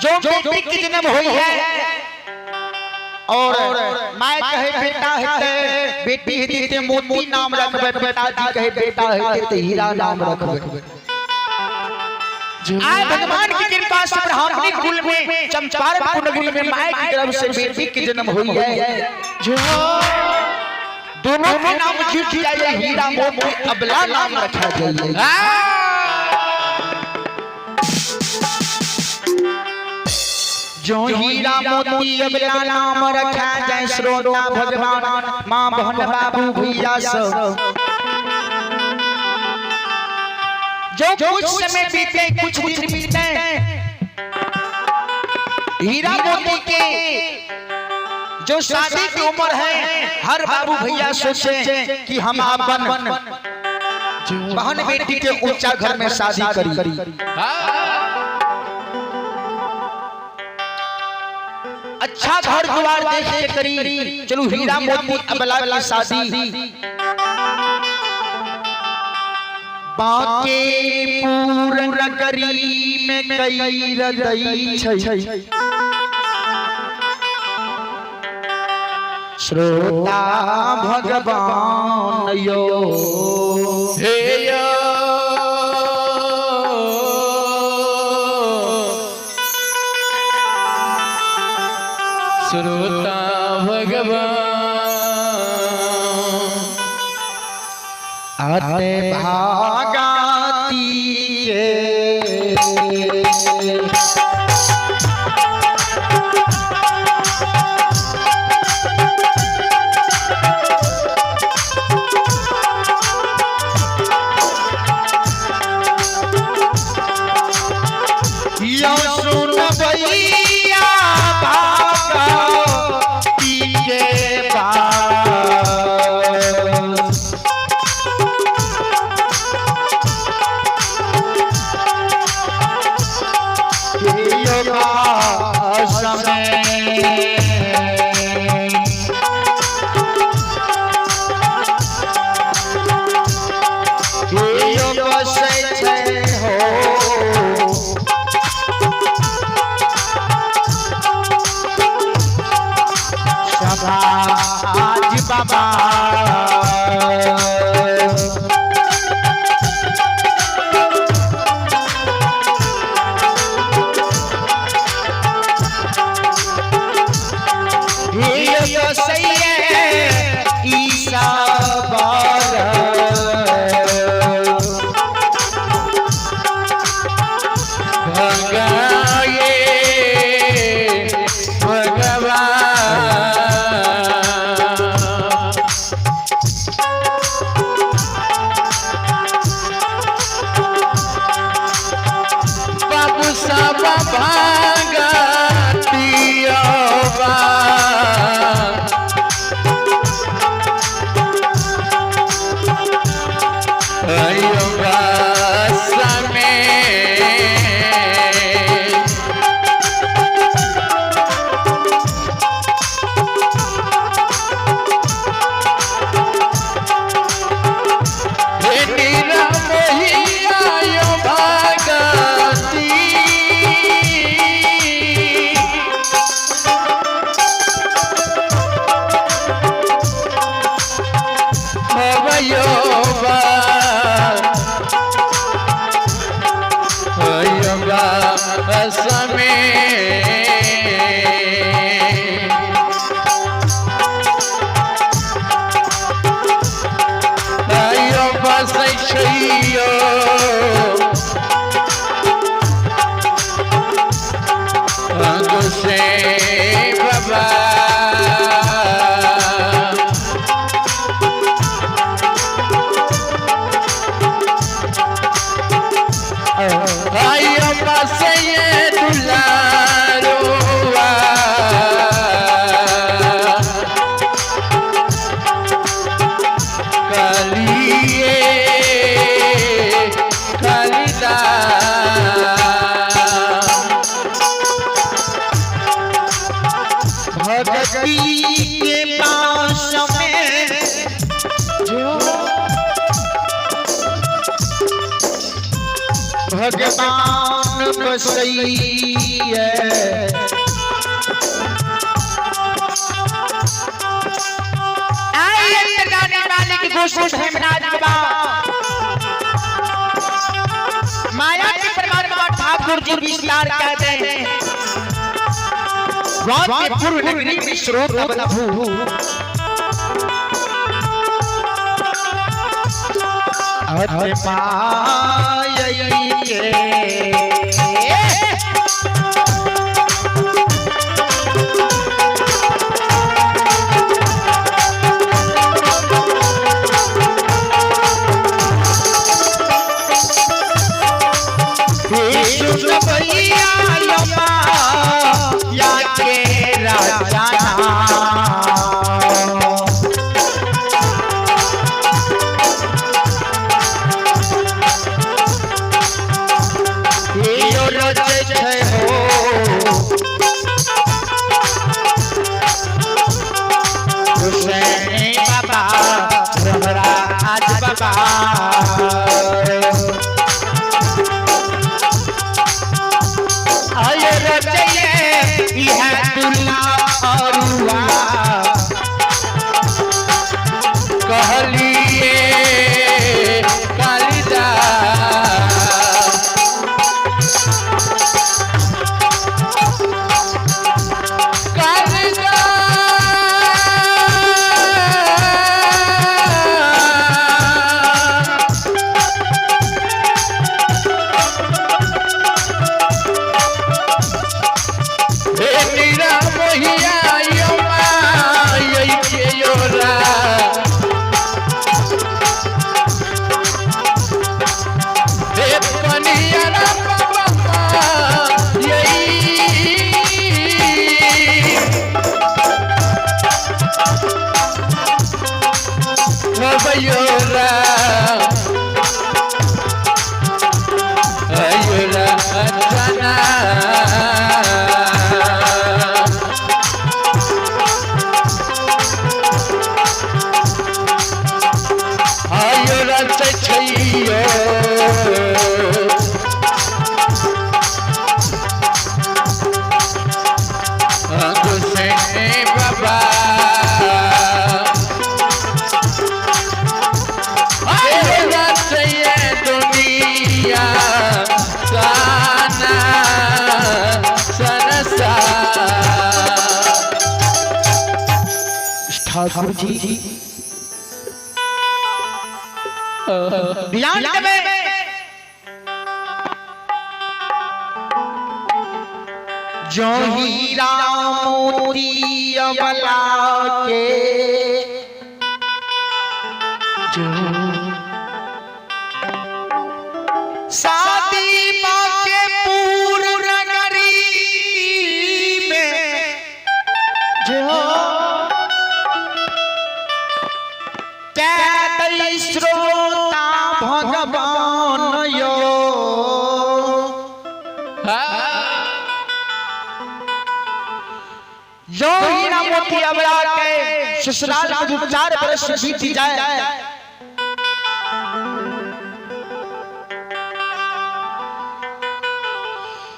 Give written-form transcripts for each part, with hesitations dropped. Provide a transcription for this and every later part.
जो बेटी की जन्म हुई है और माय कहे बेटा है बेटी है ते मोती नाम रखबे, पिताजी कहे बेटा है ते हीरा नाम रखबे। आज भगवान की कृपा से ब्राह्मणी कुल में चंपारण नगरी में माय की गर्भ से बेटी की जन्म हुई है। जो दोनों के नाम जुट जाए, हीरा मोती अबला नाम रखा जाए। जो हीरा मोती अबला नाम रखा जाए, श्रोता भगवान माँ बहन बाबू भैया सब जो कुछ समय बीते कुछ बीते, हीरा मोती के जो शादी की उम्र है, हर बाबू भैया सोचे कि हम अपन बहन बेटी के ऊंचा घर में शादी करी। अच्छा घर द्वार देख के करी, चलो हीरा मोती अबला की शादी। बाके पूर्ण करी में कई हृदय छै, श्रोता भगवान यो हे यो श्रोता भगवान आते भागाती यो सुन भैया भागाती के आज बाबा ये सही है ईसा भगवान बसई है। आइए गाने वाले की गोष्ठ हेमराज बाबा माया के परमात्मा ठाकुर जी विस्तार कहते हैं। पूर्व नगरी में स्रोत बलभू ठाकुर जी ध्यान देवे जो हीरा मोती अबला के जो शादी के पूर्ण नगरी में जो श्रोता भगवान यो जो हीरा मोती अबला के ससुराल में 4 वर्ष बीत जाए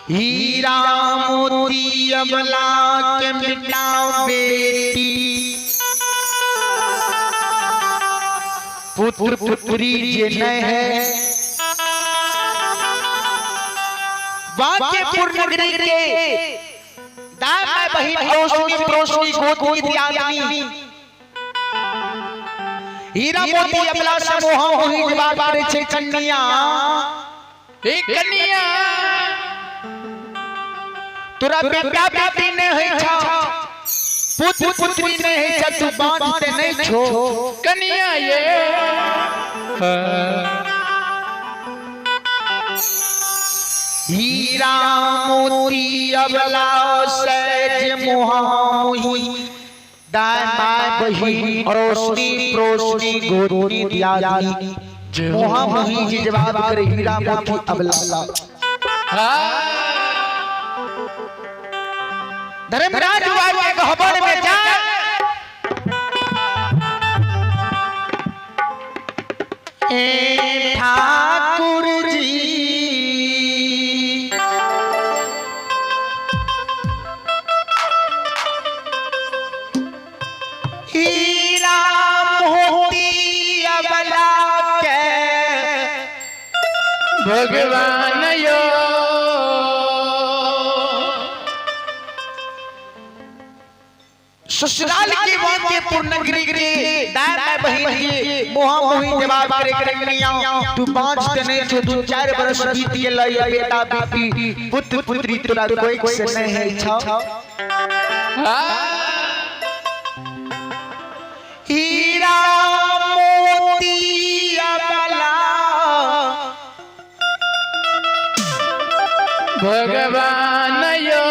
हीरा मोती अबला के मिटा बेटी पुत्र पुत्री जे न है वाक्यपुर नगरी के दाई बहिन रोशनी गोद दियादनी हीरा मोती अबला से मोह मोही जवाब करे छे कन्या ए कन्या तोरा बेटा बेटी ने है छा पुत्र पुत्री ने है तू बांधते नहीं छो कन्या ये हीरा मोती अबला सहज मोही दाई बहिन रोशनी गोदी दियादनी मोहा मोही जी जवाब करे हीरा मोती अबला धर्मराज के गहबर में जा ठाकुर जी भगवान यो ससुराल की बातें पूर्णगिरी के दादा बहन के मोहा मोही जवाब करे करेंगिया तू 5 तने जो 2-4 बरस बीत गेल बेटा बेटी पुत्र पुत्री तोरा कोई से नहीं है छा हीरा मोती अबला भगवान यो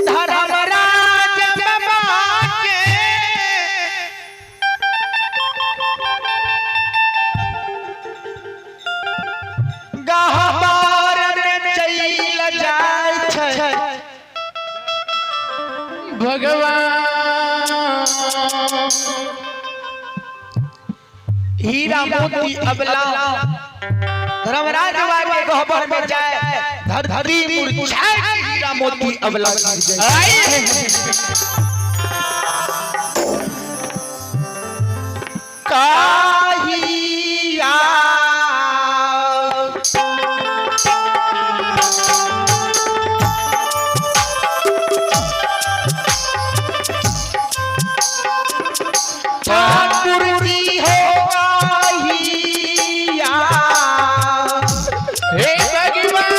धर्मराज बाबा के गहबार में चल जाय छै भगवान हीरा मोती अबला धर्मराज बाबा के गहबार में जाए धरती मुरझाए हीरा मोती अबला काहिया ठाकुर जी हो काहिया हे भगवान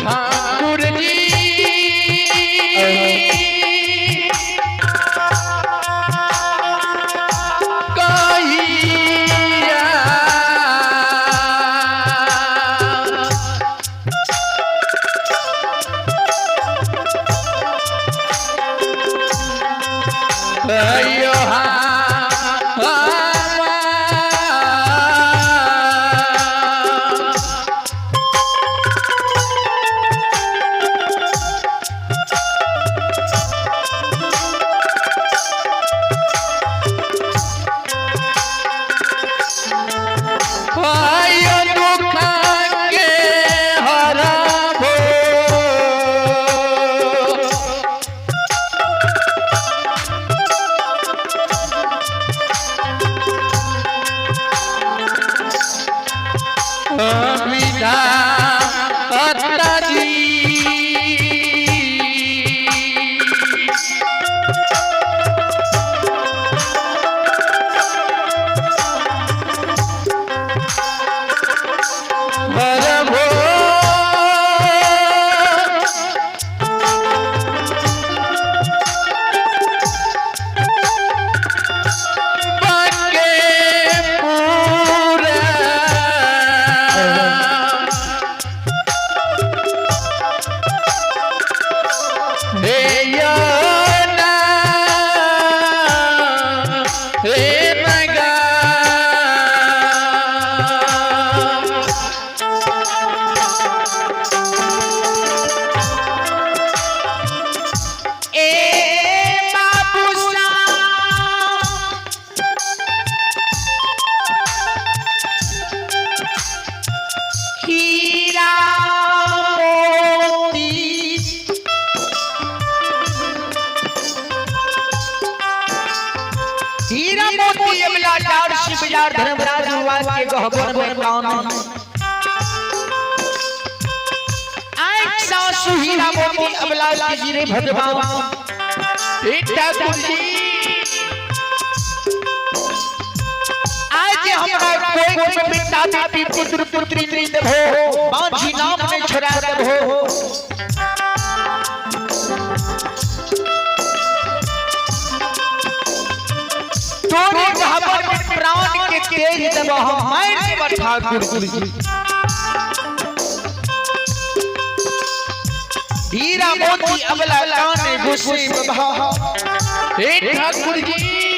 ठाकुर जी कहिया अयो भोला विचार धर्मराज युवा के गहबर में कौन सासु हीरा मोती अबला जी रे भगवान ठाकुर जी आज हमरा कोई बेटा बेटी पुत्र पुत्री नहीं देबो बांझी नाम नहीं छोड़ा देबो तोरे गहबर में प्राण के तेज देबो हम मार ठाकुर जी हीरा मोती अबला काने गुस्से बहा ठाकुर जी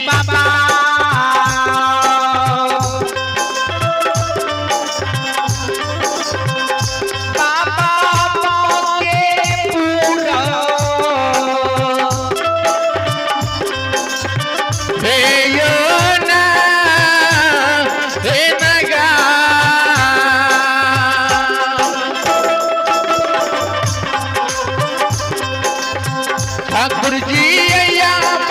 बाबा ठाकुर जी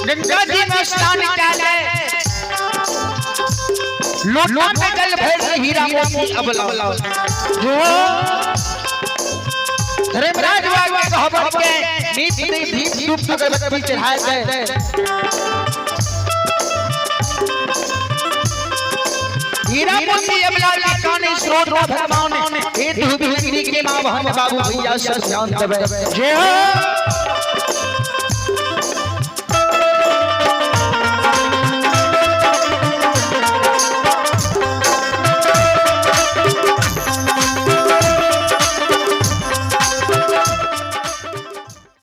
गंगा जी में स्नान डाले लोटा में जल भर हीरा मोती अबला जो धर्मराज बाबा कहबत के नीत दीप धूप अगरबत्ती चढ़ाए गए हीरा मोती अबला का काने स्रोत भगवान हे धूप के मां बहन बाबू भैया सब शांत बे जय